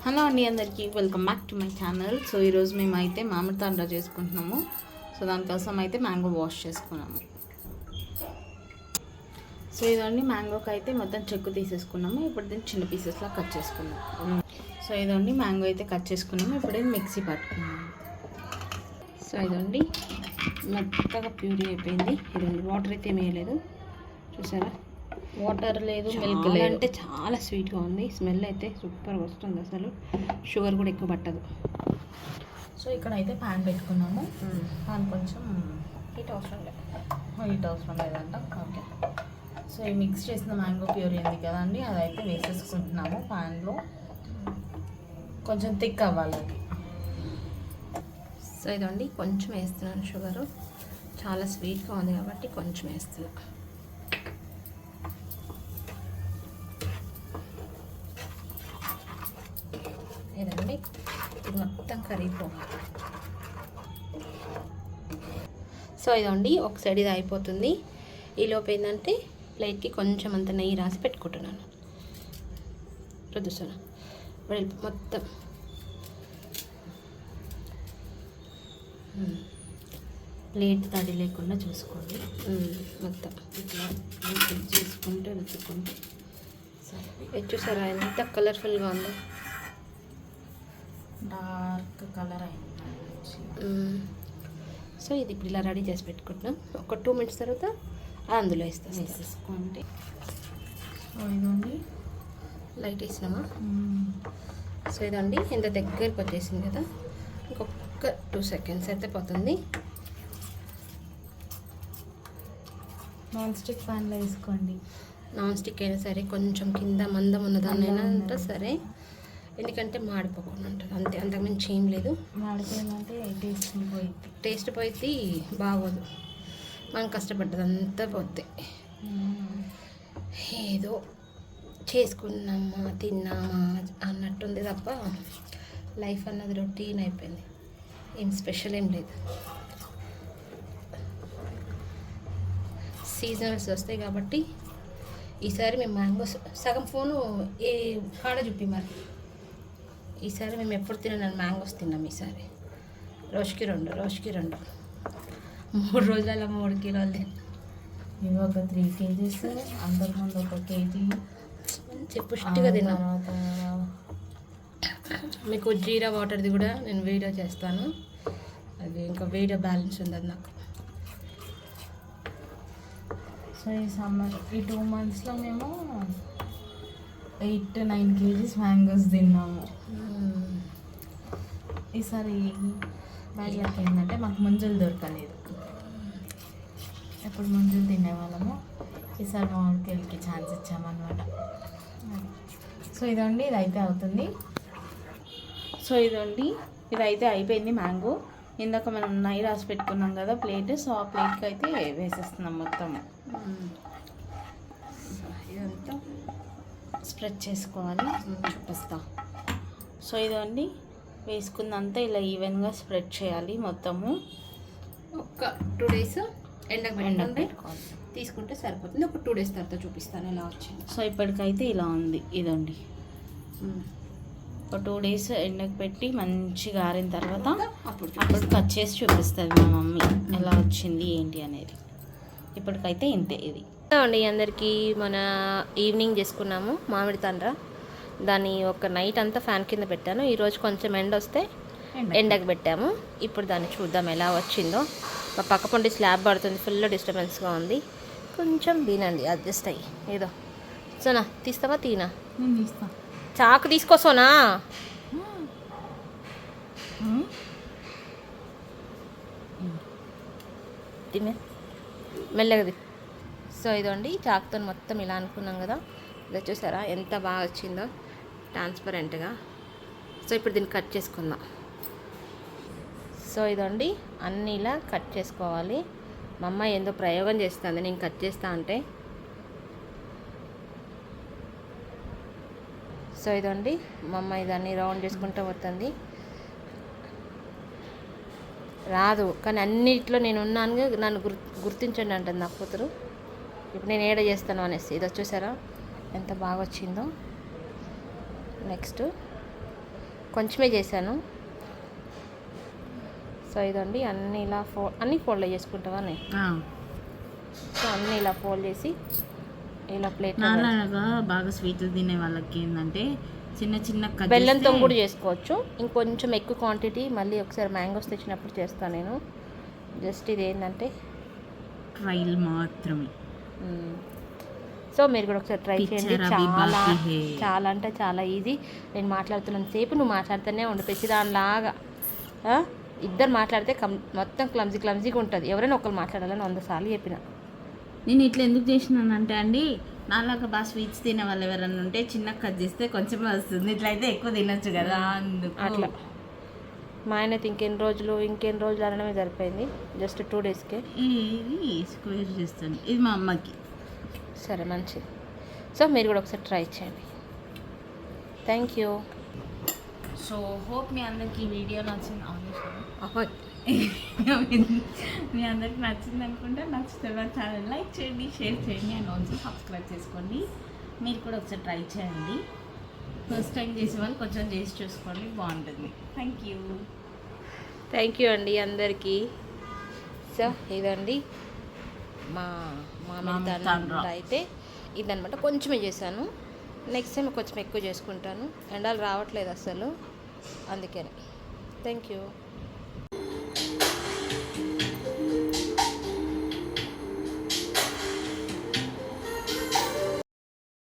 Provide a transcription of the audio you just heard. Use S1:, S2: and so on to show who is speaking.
S1: Hello అండి, అందరికీ welcome back to my channel. So ఈరోజు మేమైతే మామిడి తాండ్రా చేసుకుంటున్నాము. సో దానికోసం అయితే మ్యాంగో వాష్ చేసుకున్నాము. సో ఇదండి మ్యాంగోకి అయితే మొత్తం చెక్కు తీసేసుకున్నాము. ఇప్పుడు దీన్ని చిన్న పీసెస్లా కట్ చేసుకున్నాము. సో ఇదండి మ్యాంగో అయితే కట్ చేసుకున్నాము. ఇప్పుడు మిక్సీ పట్టుకున్నాము. సో ఇదండి మెత్తగా ప్యూరీ అయిపోయింది. ఇదండి వాటర్ అయితే వేయలేదు, చూసారా? వాటర్ లేదు, మిల్క్ లేదు, అంటే చాలా స్వీట్గా ఉంది. స్మెల్ అయితే సూపర్ వస్తుంది, అసలు షుగర్ కూడా ఎక్కువ పట్టదు. సో ఇక్కడ అయితే ప్యాన్ పెట్టుకున్నాము. ప్యాన్ కొంచెం హీట్ అవసరం లేదంట. ఓకే, సో ఈ మిక్స్ చేసిన మ్యాంగో ప్యూరీ ఉంది కదండి, అదైతే వేసేసుకుంటున్నాము ప్యాన్లో. కొంచెం థిక్ అవ్వాలి అది. సో ఇదండి కొంచెం వేస్తున్నాను షుగరు, చాలా స్వీట్గా ఉంది కాబట్టి కొంచెం వేస్తున్నాను. ఇదండి ఇది మొత్తం కరిగిపోవాలి. సో ఇదండి ఒక సైడ్ ఇది అయిపోతుంది. ఈలోపు ఏంటంటే ప్లేట్కి కొంచెం అంత నెయ్యి రాసి పెట్టుకుంటున్నాను. చూసాను మొత్తం ప్లేట్ తడి లేకుండా చూసుకోండి. మొత్తం ఇట్లా చేసుకుంటే రుద్దుకుంటే సరే. చూసారా ఎంత కలర్ఫుల్గా ఉందో, డార్క్ కలర్ అయింది. సో ఇది ఇప్పుడు ఇలా రెడీ చేసి పెట్టుకుంటున్నాం. ఒక 2 minutes తర్వాత అందులో వేసేసుకోండి. సో ఇదండి లైట్ వేసినామా. సో ఇదండి ఇంత దగ్గరికి వచ్చేసింది కదా, ఇంకొక 2 seconds అయితే పోతుంది. నాన్ స్టిక్ ప్యాన్లో వేసుకోండి. నాన్ స్టిక్ అయినా సరే, కొంచెం కింద మందం ఉన్నదాన్నైనా అంటే సరే, ఎందుకంటే మాడిపోకుండా ఉంటుంది అంతే, అంతకుమించి ఏం లేదు. మాడిపోయిందంటే టేస్ట్ పోయి బాగోదు. మనం కష్టపడ్డది అంతా పోతే ఏదో చేసుకున్నామా తిన్నామా అన్నట్టుంది తప్ప లైఫ్ అన్నది రొటీన్ అయిపోయింది. ఏం స్పెషల్ ఏం లేదు. సీజనల్స్ వస్తాయి కాబట్టి ఈసారి మేము మ్యాంగోస్ సగం ఫోను ఏ కాడ చూపి మరి. ఈసారి మేము ఎప్పుడు తిన్నాను మ్యాంగోస్ తిన్నాం. ఈసారి రోజుకి 2 3 రోజులలో 3 కిలోలు తిన్నాం. ఇవి ఒక 3 kgs, అంతకుముందు 1 kg పుష్టిగా తిన్నాం. మీకు జీరా వాటర్ది కూడా నేను వీడియో చేస్తాను. అది ఇంకా వీడియో బ్యాలెన్స్ ఉంది అది నాకు. సో ఈ సమ్మర్ ఈ 2 monthsలో మేము 8 to 9 kgs మ్యాంగోస్ తిన్నాము. ఈసారి బ్యాడ్లక్ ఏంటంటే మాకు ముంజలు దొరకలేదు. ఎప్పుడు ముంజలు తినేవాళ్ళము, ఈసారి మామిడికాయలకి ఛాన్స్ ఇచ్చామన్నమాట. సో ఇదండి ఇదైతే అవుతుంది. సో ఇదండి ఇదైతే అయిపోయింది మ్యాంగో. ఇందాక మనం నెయ్యి రాసి పెట్టుకున్నాం కదా ప్లేట్, సో ఆ ప్లేట్కి అయితే వేసేస్తున్నాం మొత్తం. ఇదంతా స్ప్రెడ్ చేసుకోవాలి, చూపిస్తా. సో ఇదండి వేసుకున్నంతా ఇలా ఈవెన్గా స్ప్రెడ్ చేయాలి మొత్తము. ఒక 2 days ఎండకు పెట్టుకోవాలి, తీసుకుంటే సరిపోతుంది. ఒక 2 days తర్వాత చూపిస్తాను ఎలా వచ్చింది. సో ఇప్పటికైతే ఇలా ఉంది. ఇదండి ఒక 2 days ఎండకు పెట్టి మంచిగా ఆరిన తర్వాత అప్పుడు కట్ చేసి చూపిస్తుంది మా మమ్మీ ఎలా వచ్చింది ఏంటి అనేది. ఇప్పటికైతే ఇంతే. ఇది అండి అందరికీ మన ఈవినింగ్ చేసుకున్నాము మామిడి తాండ్రా. దాన్ని ఒక నైట్ అంతా ఫ్యాన్ కింద పెట్టాను. ఈరోజు కొంచెం ఎండ వస్తే ఎండకు పెట్టాము. ఇప్పుడు దాన్ని చూద్దాం ఎలా వచ్చిందో. మా పక్క పొంటి స్లాబ్ పడుతుంది, ఫుల్ డిస్టర్బెన్స్గా ఉంది. కొంచెం తినండి అడ్జస్ట్ అయ్యి. ఏదో సోనా తీస్తావా? తీనా చాకు తీసుకోసోనా. తినే మెల్లగది. సో ఇదండి చాకుతో మొత్తం ఇలా అనుకున్నాం కదా, ఇది చూసారా ఎంత బాగా వచ్చిందో ట్రాన్స్పరెంట్గా. సో ఇప్పుడు దీన్ని కట్ చేసుకుందాం. సో ఇదండి అన్నీ ఇలా కట్ చేసుకోవాలి. మా అమ్మ ఏందో ప్రయోగం చేస్తుంది నేను కట్ చేస్తా అంటే. సో ఇదండి మా అమ్మ ఇదాన్ని రౌండ్ చేసుకుంటూ పోతుంది. రాదు కానీ అన్నిట్లో నేను ఉన్నాను, నన్ను గుర్తించండి అంటుంది నా కూతురు. ఇప్పుడు నేను ఏడ చేస్తాను అనేసి ఇది వచ్చేసారా ఎంత బాగా వచ్చిందో. నెక్స్ట్
S2: కొంచెమే చేశాను. సో ఇదండి అన్నీ ఇలా అన్నీ ఫోల్డ్ చేసుకుంటావా నేను. సో అన్నీ ఇలా ఫోల్డ్ చేసి ఇలా ప్లేట్
S1: అలాగా బాగా స్వీట్లు తినే వాళ్ళకి ఏంటంటే చిన్న చిన్న
S2: బెల్లంతో కూడా చేసుకోవచ్చు. ఇంకొంచెం ఎక్కువ క్వాంటిటీ మళ్ళీ ఒకసారి మ్యాంగోస్ తెచ్చినప్పుడు చేస్తాను నేను. జస్ట్ ఇది ఏంటంటే
S1: ట్రైల్ మాత్రమే.
S2: సో మీరు కూడా ఒకసారి ట్రై చేయండి. చాలా చాలా అంటే చాలా ఈజీ. నేను మాట్లాడుతున్నంత సేపు నువ్వు మాట్లాడుతూనే ఉండు ప్రతిదానిలాగా. ఇద్దరు మాట్లాడితే మొత్తం క్లమ్జీగా ఉంటుంది. ఎవరైనా ఒకరు మాట్లాడాలని 100 సార్లు చెప్పిన.
S1: నేను ఇట్లా ఎందుకు చేసినానంటే అండి, నాలాగా బాగా స్వీట్స్ తినే వాళ్ళు ఎవరైనా ఉంటే చిన్నగా కట్ చేస్తే కొంచెం వస్తుంది, ఇట్లయితే ఎక్కువ తినొచ్చు కదా, అందుకు
S2: అట్లా. మా ఆయన అయితే ఇంకెన్ని రోజులు అనడమే సరిపోయింది. జస్ట్ 2 డేస్కే.
S1: ఇది స్క్వేర్ చేస్తాను, ఇది మా అమ్మకి.
S2: సరే మంచిది. సో మీరు కూడా ఒకసారి ట్రై చేయండి. Thank you.
S1: సో హోప్ మీ అందరికి వీడియో నచ్చింది. మీ అందరికి నచ్చింది అనుకుంటే నచ్చితే మా ఛానల్ లైక్ చేయండి, షేర్ చేయండి అండ్ ఆల్సో సబ్స్క్రైబ్ చేసుకోండి. మీరు కూడా ఒకసారి ట్రై చేయండి. ఫస్ట్ టైం చేసే వాళ్ళు కొంచెం చేసి చూసుకోండి, బాగుంటుంది. థ్యాంక్ యూ
S2: అండి అందరికీ. సో ఇదండి మా మామిడి అయితే ఇదనమాట. కొంచెమే చేశాను. నెక్స్ట్ టైం కొంచెం ఎక్కువ చేసుకుంటాను. ఎండలు రావట్లేదు అసలు, అందుకని. Thank you.